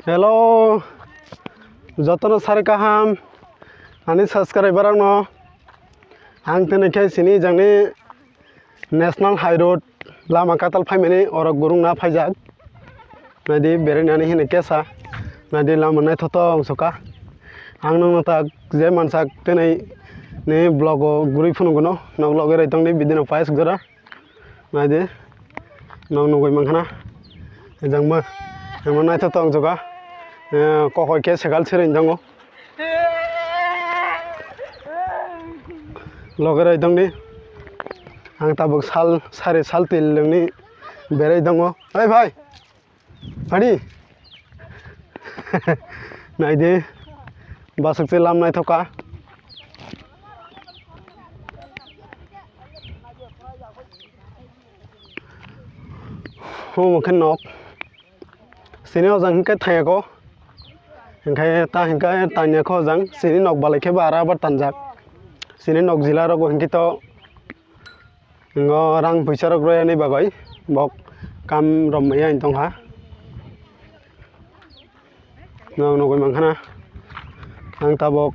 Hello, jotono sar kaham, ani subscriber no, ang tenekai sini jangni National High Road lama katal faimani orok burung na faijak, nadi berenani hini kesa, nadi lama nai toto angsoka, ang nong tak je mansak tenai ni blogo guri phunu gono, nong blogo reitong ni bidino pais gora, nadi nong nongoi manghana, jangma, jangma nai toto angsoka. Kokoi ke sekal sering jango logerai dongni ang tabuk sal sare sal til lengni berai dongo oi bhai bhai nai de basuk te lam nai thoka ho mokhen nok sini ojang ke thayako hingkai ta hingkai tanya ko jang sini nok balai ke bara bar tanjak sini nok jila ro hingki to ngo rang puisa ro royani bagai bok kam rom ya intong ha no no goi manghana ang tabok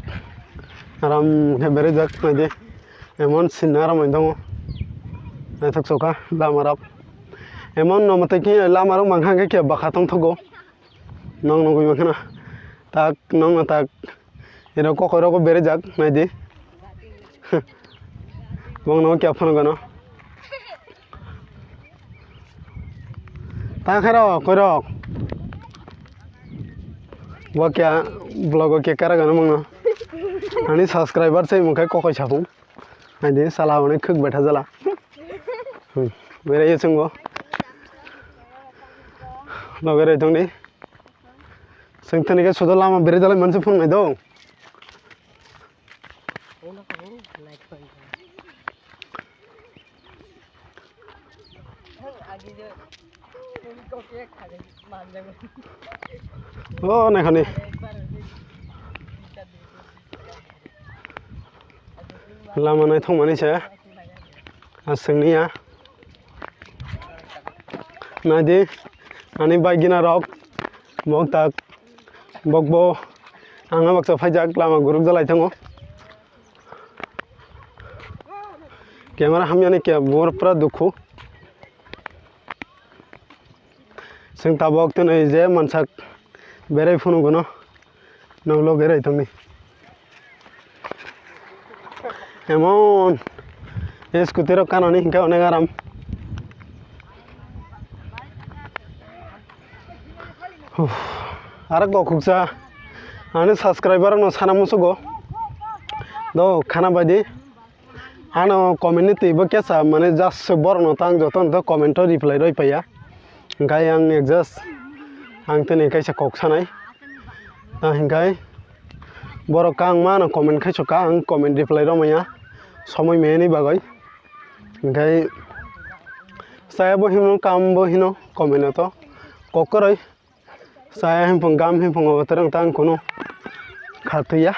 aram ke bere jak nade emon sinara moindong na thok soka lamarap emon no mate ki lamarong manghang ke bakatong thogo nong no goi manghana tak nong tak ero ko koro ko bere jak nadi bong no kya phone gano ta kharo koro wa kya blog ke kara gano mong ani subscriber sai mukai ko ko chapu nadi sala one khuk betha jala bere yesunggo logere tongni Sengtani ke sudah lama beri jalan mana phone mai do. Oh naik ni. Lama naik thong mana saya? Asing ni ya. Nadi, ani bagina rock, mau tak. Bokbo anga bakso faijak lama group jalai thango camera hamyani ke bor pra dukhu sing tabok ten ei je mansak berai phunu gono nonglo gerai thangni emon scooter kanani hingka onek aram arak go khuksa ani subscriber no sana musugo do khana badi ano comment ni teibo kesa mane just bor no tang joton to comment reply roi paya hingkai ang adjust ang tene kaisa kok sanai ta hingkai boro kang ma no comment khaiso ka ang comment reply ro maya somoi meni bagai hingkai saya bo hino kam bo hino comment to kokoroi saya hempong gam hempong abaterang tang kono khatuya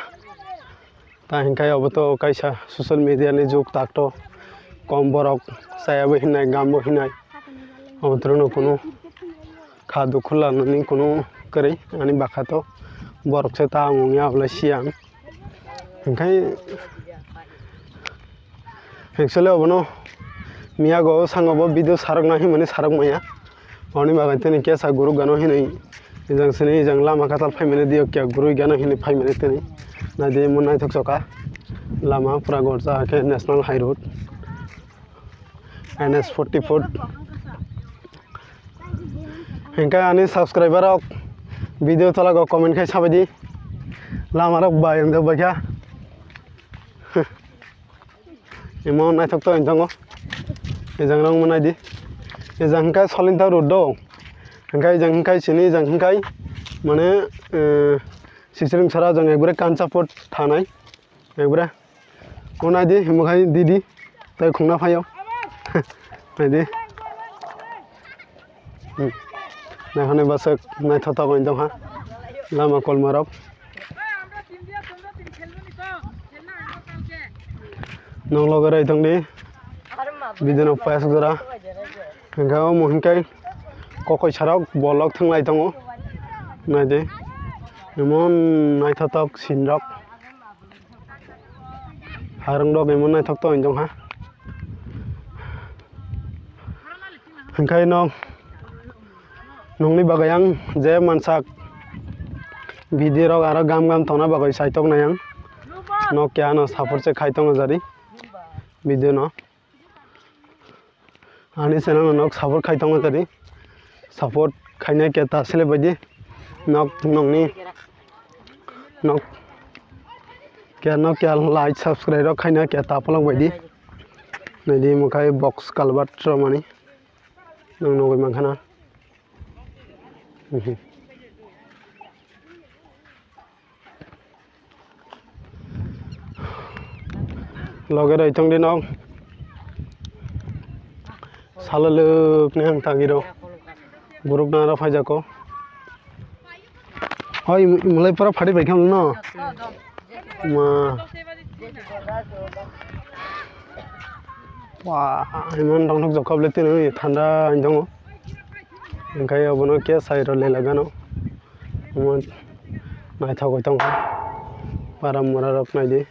ta hingkai abato kaisa social media ni juk takto kom borok saya bo hinai gam bo hinai abaterang kono khadu khula nani kono kare ani bakato borok se ta ngya bla siang hingkai actually abono miyago sangobo video sarok nahi mane sarok maya oni baganteni kesa guru gano hinai jang sini jang lama katal faimane dio kya guru gano hini faimane teni na de mon nai thoksoka lama pura gorja ke National High Road NS 44 hingkai ani subscriber ok video tolago comment khai sabadi lama rok bayang do bakya emon nai thokto enjango ejang rong manai di ejang ka solinta road do hingkai jang hingkai sini jang hingkai mane sisring sara jang ekbare kanchapot thanai ekbare onai di himukhai didi tai khungna phayo nai khane basak nai thota goin dong ha lama kolmarop nong logerai tongni bidino pais jora hingkai mo hingkai kokoi sarok bolok thanglai tongo नायदे एमन नायथावथाव सिनरक हारं दग एमन नायथावथाव इंजों हा ओंखाय नोंनि बागै आं जे मानसा video रक आरो गाम गाम थावना बागै साइटक नायां न क्या न सापर्ट से खाइतों जारी भिडिअ न आनी चैनल नक सापर्ट खाइतों जारी सापर्ट खाइनाय के तासले बायदि नक नंनि नक क्या लाइक सब्सक्राइब खाइना के तापलं बायदि नैदि मखाय बक्स कालबात माने नों नगै माखाना लगे रहिथों दे नक साललोक ने आं तागिरो ग्रुप ना फाइजाको हय मलाई पूरा फाटी बायखाम न मा वाह इमान दंथक जखाबले तिनो ठंडा दङ ओंखाय अबनो के साइरो लेलागानो इमान नायथाव गयथाव बारा मुरा रब नायदि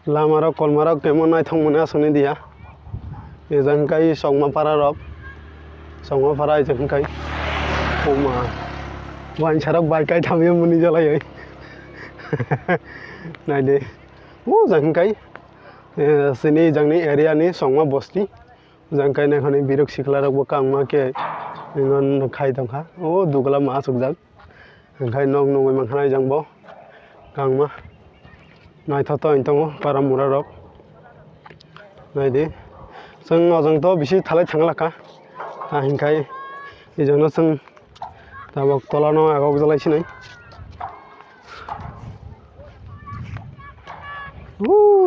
लामारा कलमारा केमन नायथाव मोने आसने दिया एजोंखाय संमापारा रब संमापारा एजोंखाय ओमा वाइन सारक बाइकाय थामियो मुनि जलायै नायदे ओ जोंखाय सिनि जोंनि एरियानि संमा बस्ती जोंखाय नायखनि बिरक सिखलारकबो कांमा के इंगन खाय दंखा ओ दुगला मा सुगजाक ओंखाय नग नगै मानखानाय जोंबो कांमा नायथावथाव इंतंगो बारा मुरा रक नायदे जों अजोंथ' बिसि थालाय थांलाका हिंखाय इजोंनो जों दाबक तलानो आगक जलायसिनै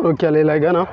रकिया लेलायगा न